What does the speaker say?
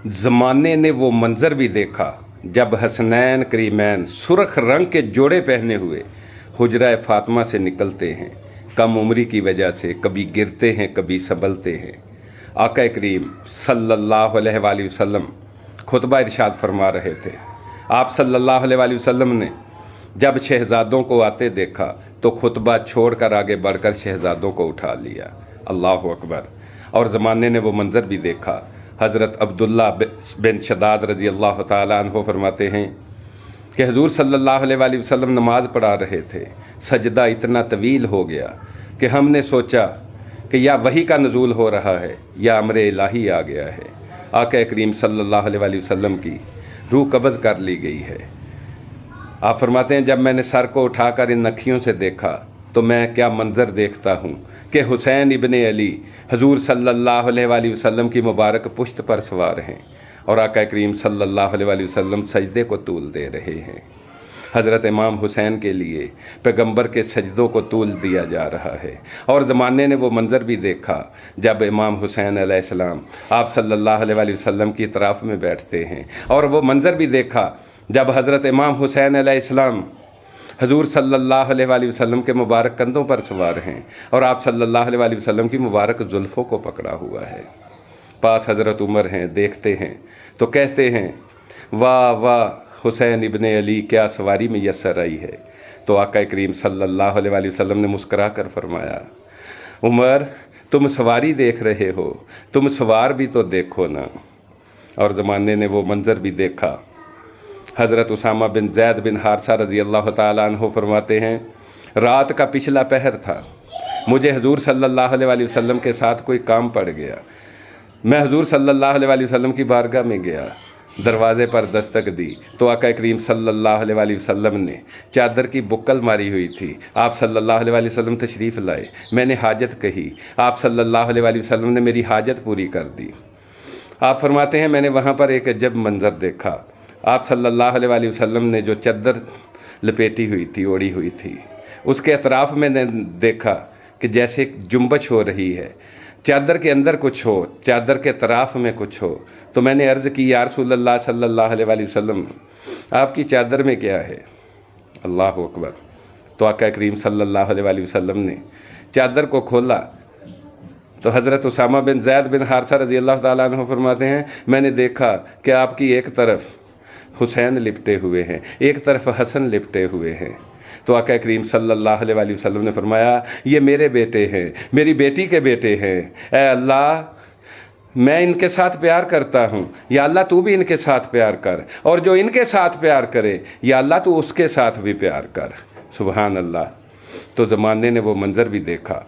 ज़माने ने वो मंज़र भी देखा जब हसनैन करीमैन सुर्ख रंग के जोड़े पहने हुए हुजरा फातिमा से निकलते हैं। कम उम्री की वजह से कभी गिरते हैं कभी संभलते हैं। आका करीम सल्लल्लाहु अलैहि वसल्लम खुतबा इरशाद फरमा रहे थे। आप सल्लल्लाहु अलैहि वसल्लम ने जब शहजादों को आते देखा तो खुतबा छोड़कर आगे बढ़कर शहजादों को उठा लिया। अल्लाह अकबर। और ज़माने ने वो मंज़र भी देखा। हज़रत अब्दुल्ला बिन शदाद रज़ी अल्लाह ताला अन्हु फरमाते हैं कि हुज़ूर सल्लल्लाहु अलैहि वसल्लम नमाज पढ़ा रहे थे। सजदा इतना तवील हो गया कि हमने सोचा कि या वही का नज़ूल हो रहा है या अमरे इलाही आ गया है। आका करीम सल्लल्लाहु अलैहि वसल्लम की रूह कब्ज़ कर ली गई है। आप फरमाते हैं जब मैंने सर को उठाकर इन अँखियों से देखा तो मैं क्या मंज़र देखता हूँ कि हुसैन इब्ने अली हुज़ूर सल्लल्लाहु अलैहि वसल्लम की मुबारक पुश्त पर सवार हैं और आका करीम सल्लल्लाहु अलैहि वसल्लम सजदे को तूल दे रहे हैं। हज़रत इमाम हुसैन के लिए पैगंबर के सजदों को तूल दिया जा रहा है। और ज़माने ने वो मंज़र भी देखा जब इमाम हुसैन अलैहिस्सलाम आप सल्लल्लाहु अलैहि वसल्लम की तरफ में बैठते हैं। और वो मंज़र भी देखा जब हज़रत इमाम हुसैन अलैहिस्सलाम हुज़ूर सल्लल्लाहु अलैहि वसल्लम के मुबारक कंधों पर सवार हैं और आप सल्लल्लाहु अलैहि वसल्लम की मुबारक जुल्फ़ों को पकड़ा हुआ है। पास हज़रत उमर हैं, देखते हैं तो कहते हैं वाह वाह हुसैन इब्ने अली, क्या सवारी में यस्सर आई है। तो आका करीम सल्लल्लाहु अलैहि वसल्लम ने मुस्करा कर फरमाया उमर तुम सवारी देख रहे हो, तुम सवार भी तो देखो ना। और ज़माने ने वो मंज़र भी देखा। हज़रत उसामा बिन ज़ैद बिन हारसा रज़ी अल्लाह ताला अन्हु फरमाते हैं रात का पिछला पहर था, मुझे हुज़ूर सल्लल्लाहु अलैहि वसल्लम के साथ कोई काम पड़ गया। मैं हुज़ूर सल्लल्लाहु अलैहि वसल्लम की बारगाह में गया, दरवाज़े पर दस्तक दी तो आका करीम सल्लल्लाहु अलैहि वसल्लम ने चादर की बुक्कल मारी हुई थी। आप सल्लल्लाहु अलैहि वसल्लम तशरीफ़ लाए, मैंने हाजत कही, आप सल्लल्लाहु अलैहि वसल्लम ने मेरी हाजत पूरी कर दी। आप फरमाते हैं मैंने वहाँ पर एक अजब मंज़र देखा। आप सल्लल्लाहु अलैहि वसल्लम ने जो चादर लपेटी हुई थी, ओढ़ी हुई थी, उसके अतराफ़ में ने देखा कि जैसे एक जुम्बश हो रही है, चादर के अंदर कुछ हो, चादर के तराफ में कुछ हो। तो मैंने अर्ज़ की या रसूलल्लाह सल्लल्लाहु अलैहि वसल्लम आपकी चादर में क्या है। अल्लाह अकबर। तो आका करीम सल्लल्लाहु अलैहि वसल्लम ने चादर को खोला तो हज़रत उसामा बिन ज़ैद बिन हारसा रज़ी अल्लाह ताला अन्हु फरमाते हैं मैंने देखा कि आपकी एक तरफ हुसैन लिपटे हुए हैं, एक तरफ हसन लिपटे हुए हैं। तो आका करीम सल्लल्लाहु अलैहि वसल्लम ने फरमाया ये मेरे बेटे हैं, मेरी बेटी के बेटे हैं। ऐ अल्लाह मैं इनके साथ प्यार करता हूँ, या अल्लाह तू भी इनके साथ प्यार कर, और जो इनके साथ प्यार करे या अल्लाह तू उसके साथ भी प्यार कर। सुभान अल्लाह। तो ज़माने ने वो मंज़र भी देखा।